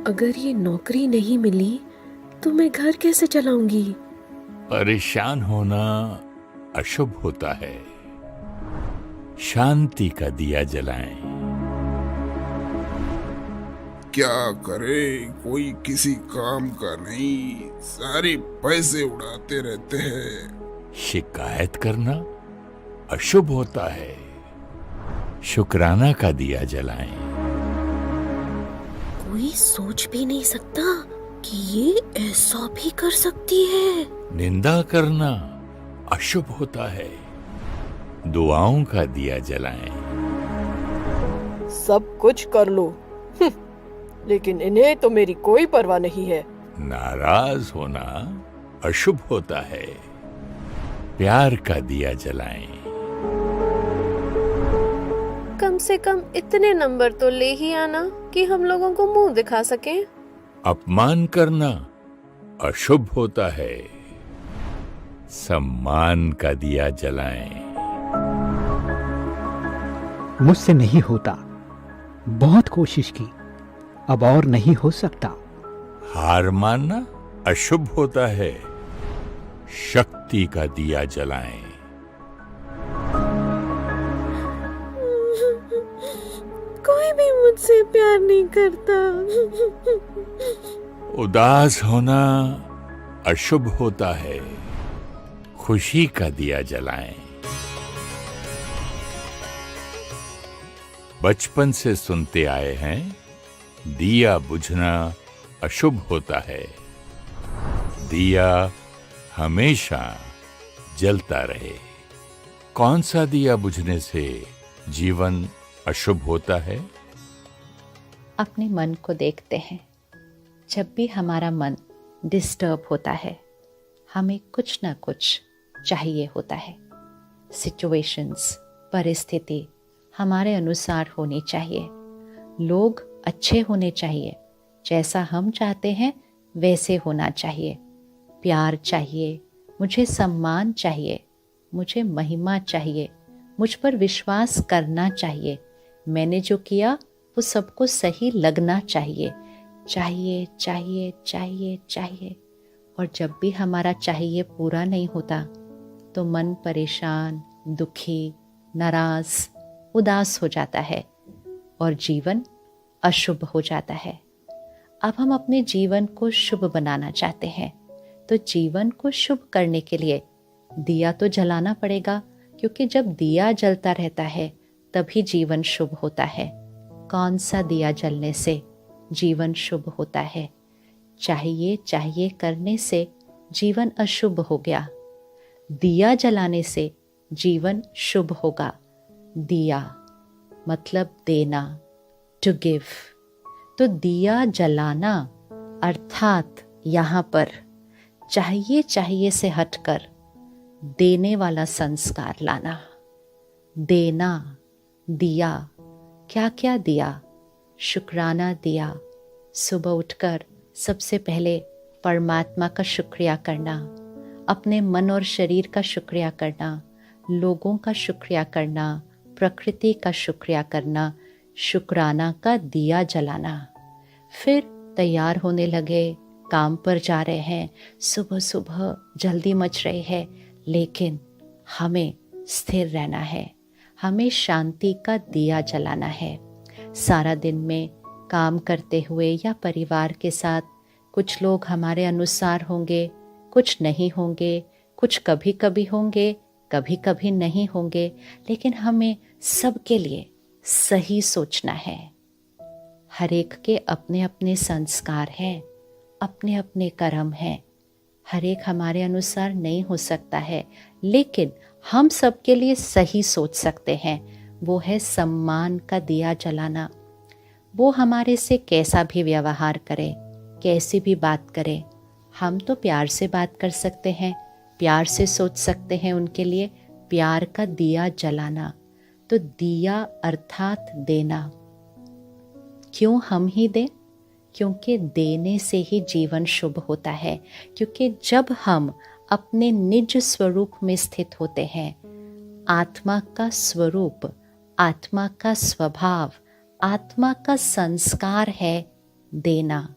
अगर ये नौकरी नहीं मिली तो मैं घर कैसे चलाऊंगी? परेशान होना अशुभ होता है। शांति का दिया जलाएं। क्या करे, कोई किसी काम का नहीं, सारे पैसे उड़ाते रहते हैं। शिकायत करना अशुभ होता है। शुक्राना का दिया जलाएं। कोई सोच भी नहीं सकता कि ये ऐसा भी कर सकती है। निंदा करना अशुभ होता है। दुआओं का दिया जलाएं। सब कुछ कर लो, लेकिन इन्हें तो मेरी कोई परवाह नहीं है। नाराज होना अशुभ होता है। प्यार का दिया जलाएं। कम से कम इतने नंबर तो ले ही आना कि हम लोगों को मुंह दिखा सकें। अपमान करना अशुभ होता है। सम्मान का दिया जलाएं। मुझसे नहीं होता, बहुत कोशिश की, अब और नहीं हो सकता। हार मानना अशुभ होता है। शक्ति का दिया जलाएं। कोई भी मुझसे प्यार नहीं करता। उदास होना अशुभ होता है। खुशी का दिया जलाएं। बचपन से सुनते आए हैं, दिया बुझना अशुभ होता है। दिया हमेशा जलता रहे। कौन सा दिया बुझने से जीवन अशुभ होता है? अपने मन को देखते हैं। जब भी हमारा मन डिस्टर्ब होता है, हमें कुछ ना कुछ चाहिए होता है। सिचुएशंस, परिस्थिति हमारे अनुसार होनी चाहिए। लोग अच्छे होने चाहिए, जैसा हम चाहते हैं वैसे होना चाहिए। प्यार चाहिए, मुझे सम्मान चाहिए, मुझे महिमा चाहिए, मुझ पर विश्वास करना चाहिए। मैंने जो किया वो सबको सही लगना चाहिए। चाहिए चाहिए चाहिए चाहिए। और जब भी हमारा चाहिए पूरा नहीं होता तो मन परेशान, दुखी, नाराज, उदास हो जाता है और जीवन अशुभ हो जाता है। अब हम अपने जीवन को शुभ बनाना चाहते हैं, तो जीवन को शुभ करने के लिए दिया तो जलाना पड़ेगा, क्योंकि जब दिया जलता रहता है तभी जीवन शुभ होता है। कौन सा दिया जलने से जीवन शुभ होता है? चाहिए चाहिए करने से जीवन अशुभ हो गया। दिया जलाने से जीवन शुभ होगा। दिया मतलब देना, टू गिव। तो दिया जलाना अर्थात यहाँ पर चाहिए चाहिए से हटकर देने वाला संस्कार लाना। देना, दिया, क्या क्या दिया? शुक्राना दिया। सुबह उठकर सबसे पहले परमात्मा का शुक्रिया करना, अपने मन और शरीर का शुक्रिया करना, लोगों का शुक्रिया करना, प्रकृति का शुक्रिया करना, शुक्राना का दिया जलाना। फिर तैयार होने लगे, काम पर जा रहे हैं, सुबह सुबह जल्दी मच रही है, लेकिन हमें स्थिर रहना है, हमें शांति का दिया जलाना है। सारा दिन में काम करते हुए या परिवार के साथ कुछ लोग हमारे अनुसार होंगे, कुछ नहीं होंगे, कुछ कभी कभी होंगे, कभी कभी नहीं होंगे, लेकिन हमें सबके लिए सही सोचना है। हर एक के अपने अपने संस्कार हैं, अपने अपने कर्म हैं। हर एक हमारे अनुसार नहीं हो सकता है, लेकिन हम सबके लिए सही सोच सकते हैं। वो है सम्मान का दिया जलाना। वो हमारे से कैसा भी व्यवहार करे, कैसी भी बात करे, हम तो प्यार से बात कर सकते हैं, प्यार से सोच सकते हैं उनके लिए। प्यार का दिया जलाना। तो दिया अर्थात देना। क्यों हम ही दें? क्योंकि देने से ही जीवन शुभ होता है। क्योंकि जब हम अपने निज स्वरूप में स्थित होते हैं, आत्मा का स्वरूप, आत्मा का स्वभाव, आत्मा का संस्कार है देना।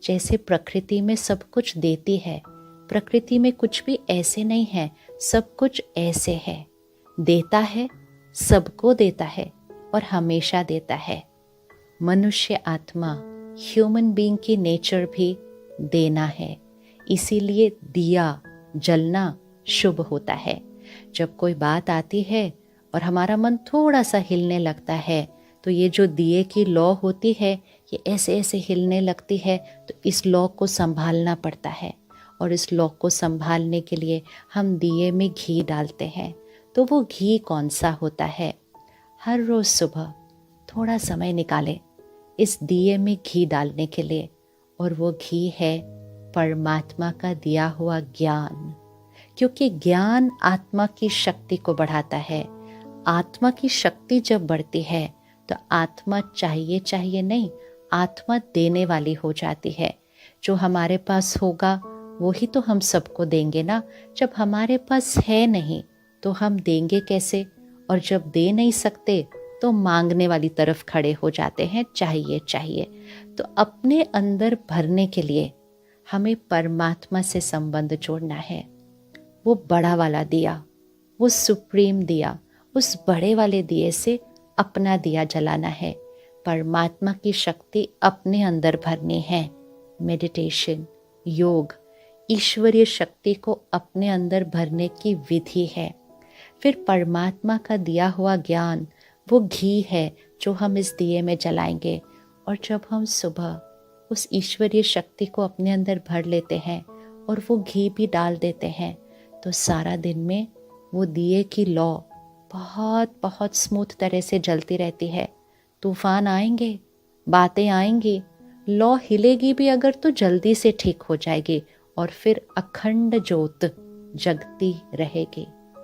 जैसे प्रकृति में सब कुछ देती है, प्रकृति में कुछ भी ऐसे नहीं है, सब कुछ ऐसे है, देता है, सबको देता है और हमेशा देता है। मनुष्य आत्मा, ह्यूमन बीइंग की नेचर भी देना है, इसीलिए दिया जलना शुभ होता है। जब कोई बात आती है और हमारा मन थोड़ा सा हिलने लगता है, तो ये जो दिए की लौ होती है, ये ऐसे ऐसे हिलने लगती है, तो इस लौ को संभालना पड़ता है। और इस लौ को संभालने के लिए हम दिए में घी डालते हैं। तो वो घी कौन सा होता है? हर रोज़ सुबह थोड़ा समय निकालें इस दिए में घी डालने के लिए, और वो घी है परमात्मा का दिया हुआ ज्ञान। क्योंकि ज्ञान आत्मा की शक्ति को बढ़ाता है। आत्मा की शक्ति जब बढ़ती है तो आत्मा चाहिए नहीं, आत्मा देने वाली हो जाती है। जो हमारे पास होगा वही तो हम सबको देंगे ना। जब हमारे पास है नहीं तो हम देंगे कैसे? और जब दे नहीं सकते तो मांगने वाली तरफ खड़े हो जाते हैं, चाहिए। तो अपने अंदर भरने के लिए हमें परमात्मा से संबंध जोड़ना है। वो बड़ा वाला दिया, वो सुप्रीम दिया, उस बड़े वाले दिए से अपना दिया जलाना है। परमात्मा की शक्ति अपने अंदर भरनी है। मेडिटेशन, योग, ईश्वरीय शक्ति को अपने अंदर भरने की विधि है। फिर परमात्मा का दिया हुआ ज्ञान, वो घी है जो हम इस दिए में जलाएंगे। और जब हम सुबह उस ईश्वरीय शक्ति को अपने अंदर भर लेते हैं और वो घी भी डाल देते हैं, तो सारा दिन में वो दिए की लौ बहुत स्मूथ तरह से जलती रहती है। तूफान आएंगे, बातें आएंगी, लौ हिलेगी भी अगर तो जल्दी से ठीक हो जाएगी, और फिर अखंड ज्योत जगती रहेगी,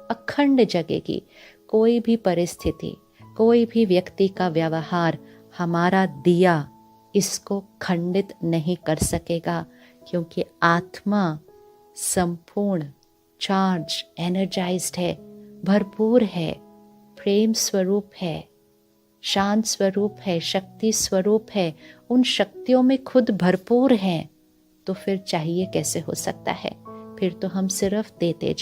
अखंड जगेगी। कोई भी परिस्थिति, कोई भी व्यक्ति का व्यवहार हमारा दिया इसको खंडित नहीं कर सकेगा, क्योंकि आत्मा संपूर्ण चार्ज, एनर्जाइज्ड है, भरपूर है, प्रेम स्वरूप है, शांत स्वरूप है, शक्ति स्वरूप है, उन शक्तियों में खुद भरपूर हैं। तो फिर चाहिए कैसे हो सकता है? फिर तो हम सिर्फ देते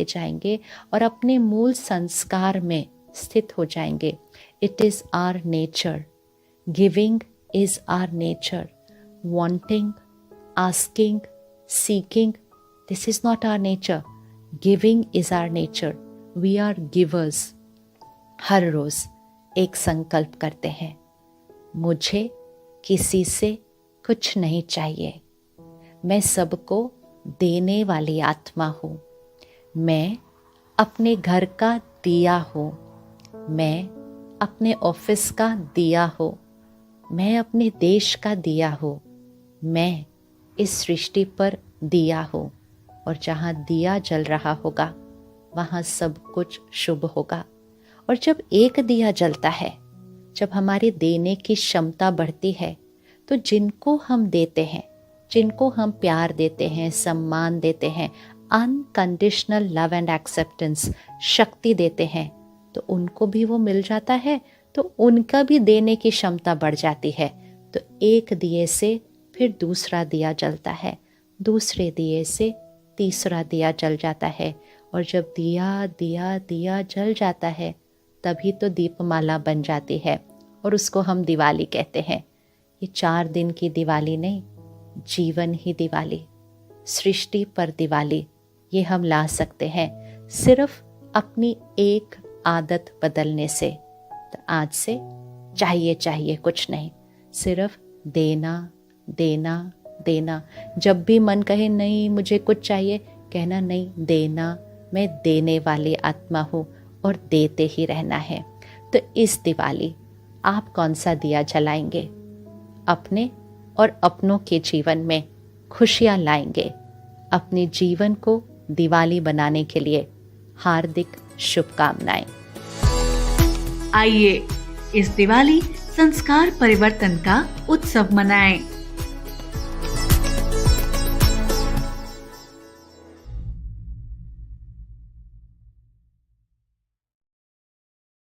जाएंगे और अपने मूल संस्कार में स्थित हो जाएंगे। It is our nature, giving is our nature. Wanting, asking, seeking, this is not our nature. Giving is our nature. We are givers. हर रोज एक संकल्प करते हैं, मुझे किसी से कुछ नहीं चाहिए, मैं सबको देने वाली आत्मा हूँ, मैं अपने घर का दिया हूँ, मैं अपने ऑफिस का दिया हूँ, मैं अपने देश का दिया हूँ, मैं इस सृष्टि पर दिया हूँ। और जहाँ दिया जल रहा होगा वहाँ सब कुछ शुभ होगा। और जब एक दिया जलता है, जब हमारी देने की क्षमता बढ़ती है, तो जिनको हम देते हैं, जिनको हम प्यार देते हैं, सम्मान देते हैं, अनकंडीशनल लव एंड एक्सेप्टेंस, शक्ति देते हैं, तो उनको भी वो मिल जाता है, तो उनका भी देने की क्षमता बढ़ जाती है। तो एक दिए से फिर दूसरा दिया जलता है, दूसरे दिए से तीसरा दिया जल जाता है, और जब दिया जल जाता है तभी तो दीपमाला बन जाती है, और उसको हम दिवाली कहते हैं। ये 4 दिन की दिवाली नहीं, जीवन ही दिवाली, सृष्टि पर दिवाली, ये हम ला सकते हैं सिर्फ अपनी एक आदत बदलने से। तो आज से चाहिए कुछ नहीं, सिर्फ देना। जब भी मन कहे नहीं मुझे कुछ चाहिए, कहना नहीं, देना, मैं देने वाली आत्मा हूँ और देते ही रहना है। तो इस दिवाली आप कौन सा दिया जलाएंगे? अपने और अपनों के जीवन में खुशियाँ लाएंगे। अपने जीवन को दिवाली बनाने के लिए हार्दिक शुभकामनाएं। आइए इस दिवाली संस्कार परिवर्तन का उत्सव मनाएं।